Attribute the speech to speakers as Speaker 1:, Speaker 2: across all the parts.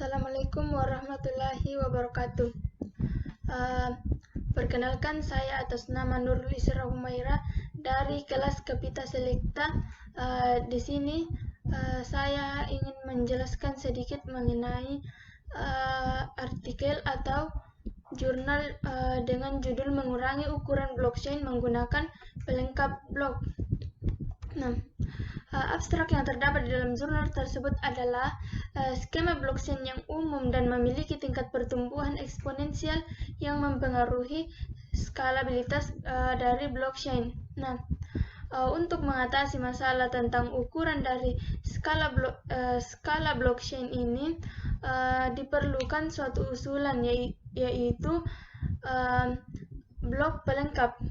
Speaker 1: Assalamualaikum warahmatullahi wabarakatuh. Perkenalkan, saya atas nama Nurul Isra Humaira dari kelas Kapita Selekta. Di sini saya ingin menjelaskan sedikit mengenai artikel atau jurnal dengan judul mengurangi ukuran blockchain menggunakan pelengkap blok. Abstrak yang terdapat di dalam jurnal tersebut adalah skema blockchain yang umum dan memiliki tingkat pertumbuhan eksponensial yang mempengaruhi skalabilitas dari blockchain. Untuk mengatasi masalah tentang ukuran dari skala blockchain ini diperlukan suatu usulan yaitu blok pelengkap.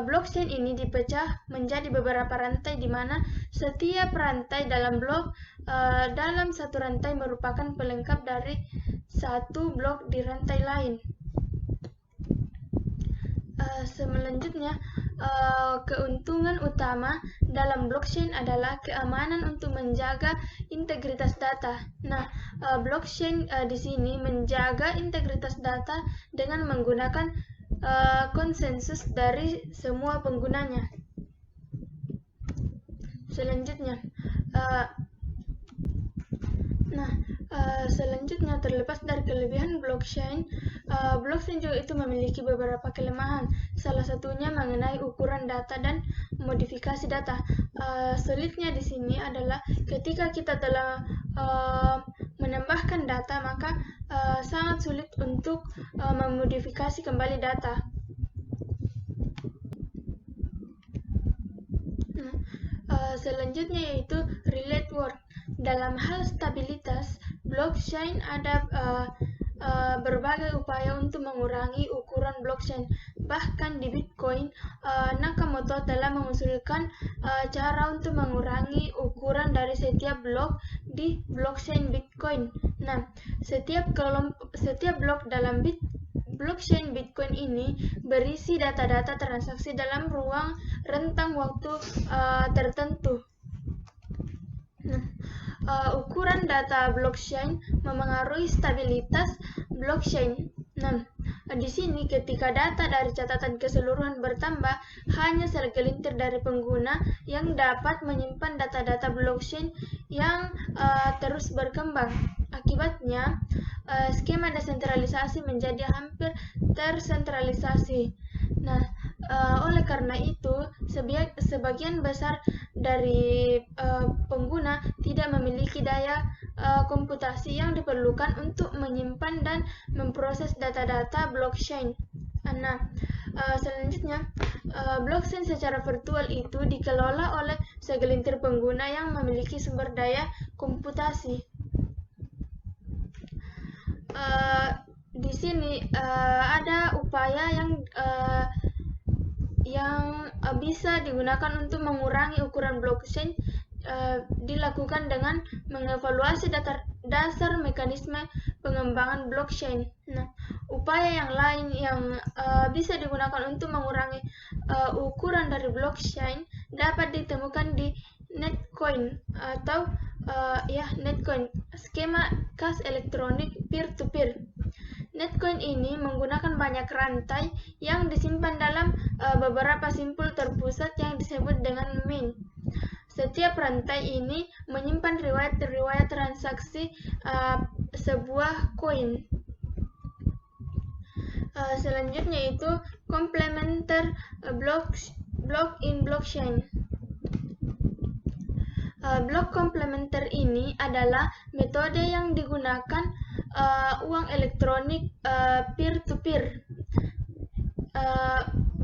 Speaker 1: Blockchain ini dipecah menjadi beberapa rantai di mana setiap rantai dalam blok dalam satu rantai merupakan pelengkap dari satu blok di rantai lain. Selanjutnya, keuntungan utama dalam blockchain adalah keamanan untuk menjaga integritas data. Blockchain di sini menjaga integritas data dengan menggunakan konsensus dari semua penggunanya. Selanjutnya, terlepas dari kelebihan blockchain, blockchain juga itu memiliki beberapa kelemahan. Salah satunya mengenai ukuran data dan modifikasi data. Sulitnya di sini adalah ketika kita telah menambahkan data, maka sangat sulit untuk memodifikasi kembali data. Selanjutnya yaitu relate word. Dalam hal stabilitas, blockchain ada berbagai upaya untuk mengurangi ukuran blockchain. Bahkan di Bitcoin, Nakamoto telah mengusulkan cara untuk mengurangi ukuran dari setiap blok di blockchain Bitcoin. Setiap blok dalam blockchain Bitcoin ini berisi data-data transaksi dalam ruang rentang waktu tertentu. Ukuran data blockchain memengaruhi stabilitas blockchain. Di sini ketika data dari catatan keseluruhan bertambah, hanya segelintir dari pengguna yang dapat menyimpan data-data blockchain yang terus berkembang. Akibatnya, skema desentralisasi menjadi hampir tersentralisasi. Oleh karena itu, sebagian besar dari pengguna tidak memiliki daya komputasi yang diperlukan untuk menyimpan dan memproses data-data blockchain. Selanjutnya, blockchain secara virtual itu dikelola oleh segelintir pengguna yang memiliki sumber daya komputasi. Di sini ada upaya yang bisa digunakan untuk mengurangi ukuran blockchain, dilakukan dengan mengevaluasi dasar mekanisme pengembangan blockchain. Upaya yang lain yang bisa digunakan untuk mengurangi ukuran dari blockchain dapat ditemukan di Netcoin atau Netcoin, skema kas elektronik peer-to-peer. Netcoin ini menggunakan banyak rantai yang disimpan dalam beberapa simpul terpusat yang disebut dengan main. Setiap rantai ini menyimpan riwayat transaksi sebuah koin. Selanjutnya itu complementer block in blockchain. Blok komplementer ini adalah metode yang digunakan uang elektronik peer-to-peer.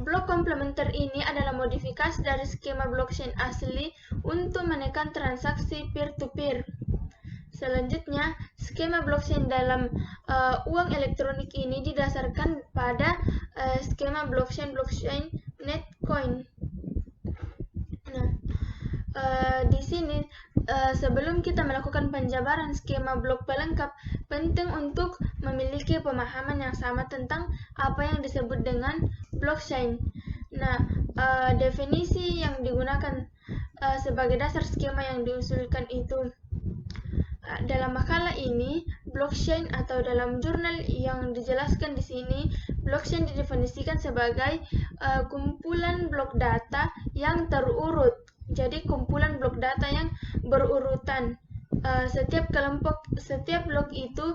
Speaker 1: Blok komplementer ini adalah modifikasi dari skema blockchain asli untuk menekan transaksi peer-to-peer. Selanjutnya, skema blockchain dalam uang elektronik ini didasarkan pada skema blockchain Netcoin. Di sini sebelum kita melakukan penjabaran skema blok pelengkap, penting untuk memiliki pemahaman yang sama tentang apa yang disebut dengan blockchain. Definisi yang digunakan sebagai dasar skema yang diusulkan itu Dalam makalah ini, blockchain atau dalam jurnal yang dijelaskan di sini, blockchain didefinisikan sebagai kumpulan blok data yang terurut. Jadi kumpulan blok data yang berurutan. Setiap blok itu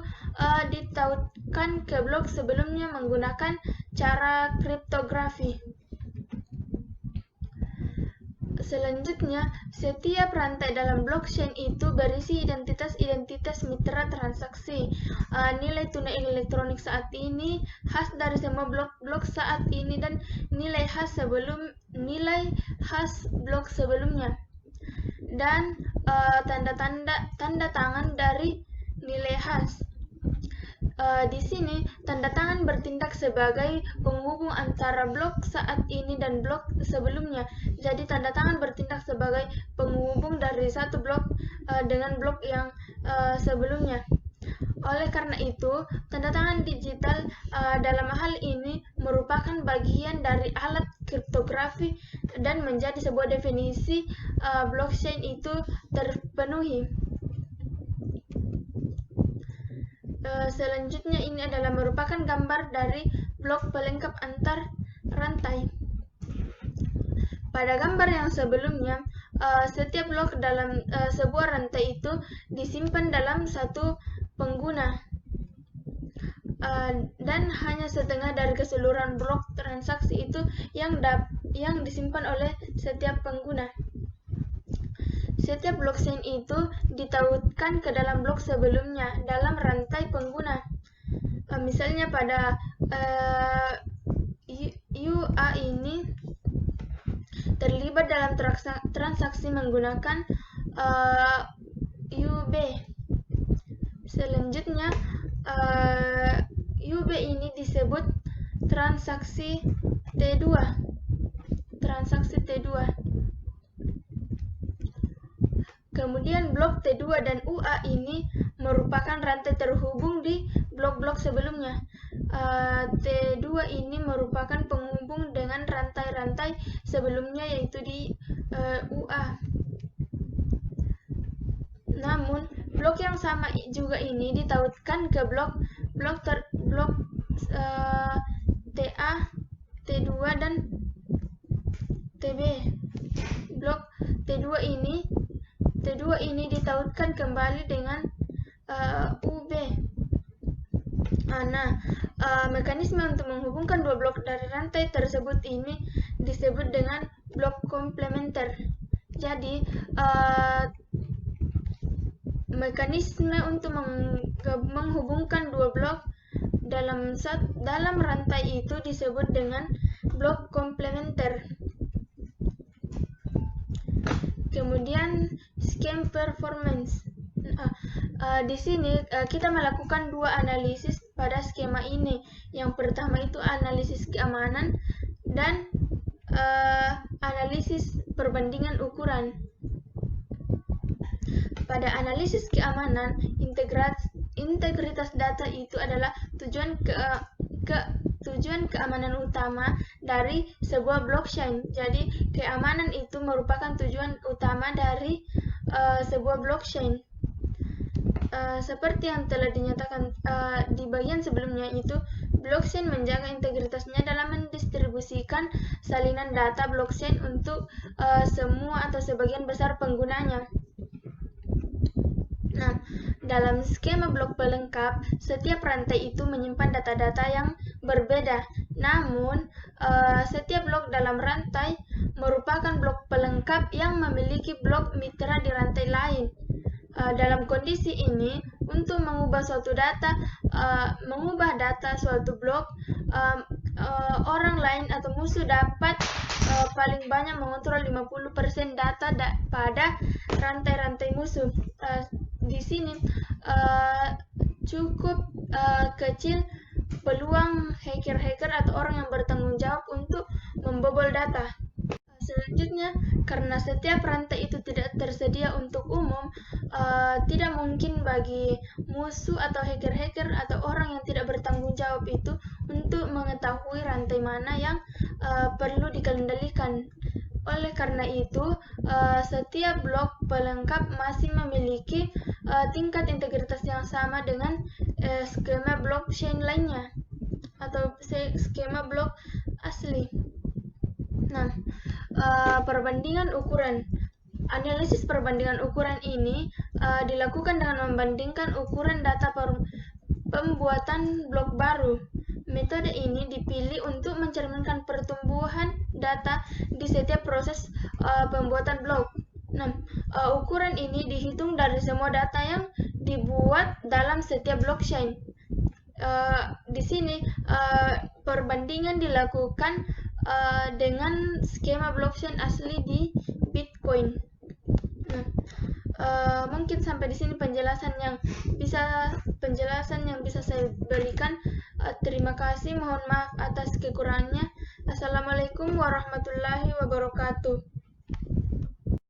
Speaker 1: ditautkan ke blok sebelumnya menggunakan cara kriptografi. Selanjutnya, setiap rantai dalam blockchain itu berisi identitas mitra transaksi. Nilai tunai elektronik saat ini, hash dari semua blok saat ini, dan nilai hash blok sebelumnya. Dan tanda tangan dari nilai hash. Di sini, tanda tangan bertindak sebagai penghubung antara blok saat ini dan blok sebelumnya. Jadi, tanda tangan bertindak sebagai penghubung dari satu blok dengan blok yang sebelumnya. Oleh karena itu, tanda tangan digital dalam hal ini merupakan bagian dari alat kriptografi dan menjadi sebuah definisi blockchain itu terpenuhi. Selanjutnya ini adalah merupakan gambar dari blok pelengkap antar rantai. Pada gambar yang sebelumnya, setiap blok dalam sebuah rantai itu disimpan dalam satu pengguna, dan hanya setengah dari keseluruhan blok transaksi itu yang disimpan oleh setiap pengguna. Setiap blockchain itu ditautkan ke dalam blok sebelumnya dalam rantai pengguna. Misalnya pada UA ini terlibat dalam transaksi menggunakan UB. Selanjutnya, UB ini disebut transaksi T2. Kemudian blok T2 dan UA ini merupakan rantai terhubung di blok-blok sebelumnya. T2 ini merupakan penghubung dengan rantai-rantai sebelumnya yaitu di UA. Namun, blok yang sama juga ini ditautkan ke blok TA, T2 dan TB. Blok T2 ini ditautkan kembali dengan UB. Mekanisme untuk menghubungkan dua blok dari rantai tersebut ini disebut dengan blok komplementer. Jadi, mekanisme untuk menghubungkan dua blok dalam rantai itu disebut dengan blok komplementer. Kemudian scheme performance. Di sini kita melakukan dua analisis pada skema ini. Yang pertama itu analisis keamanan dan analisis perbandingan ukuran. Pada analisis keamanan, integritas data itu adalah tujuan keamanan utama dari sebuah blockchain. Jadi, keamanan itu merupakan tujuan utama dari sebuah blockchain. Seperti yang telah dinyatakan di bagian sebelumnya itu, blockchain menjaga integritasnya dalam mendistribusikan salinan data blockchain untuk semua atau sebagian besar penggunanya. Dalam skema blok pelengkap, setiap rantai itu menyimpan data-data yang berbeda. Namun, setiap blok dalam rantai merupakan blok pelengkap yang memiliki blok mitra di rantai lain. Dalam kondisi ini, untuk mengubah data suatu blok, orang lain atau musuh dapat paling banyak mengontrol 50% data pada rantai-rantai musuh. Di sini cukup kecil peluang hacker atau orang yang bertanggung jawab untuk membobol data. Selanjutnya, karena setiap rantai itu tidak tersedia untuk umum, tidak mungkin bagi musuh atau hacker atau orang yang tidak bertanggung jawab itu untuk mengetahui rantai mana yang perlu dikendalikan. Oleh karena itu, setiap blok pelengkap masih memiliki tingkat integritas yang sama dengan skema blockchain lainnya atau skema blok asli. Nah, perbandingan ukuran. Analisis perbandingan ukuran ini dilakukan dengan membandingkan ukuran data pembuatan blok baru. Metode ini dipilih untuk mencerminkan pertumbuhan data di setiap proses pembuatan blok. Nah, ukuran ini dihitung dari semua data yang dibuat dalam setiap blockchain. Di sini perbandingan dilakukan dengan skema blockchain asli di Bitcoin. Nah, mungkin sampai di sini penjelasan yang bisa saya berikan. Terima kasih, mohon maaf atas kekurangannya. Assalamualaikum warahmatullahi wabarakatuh.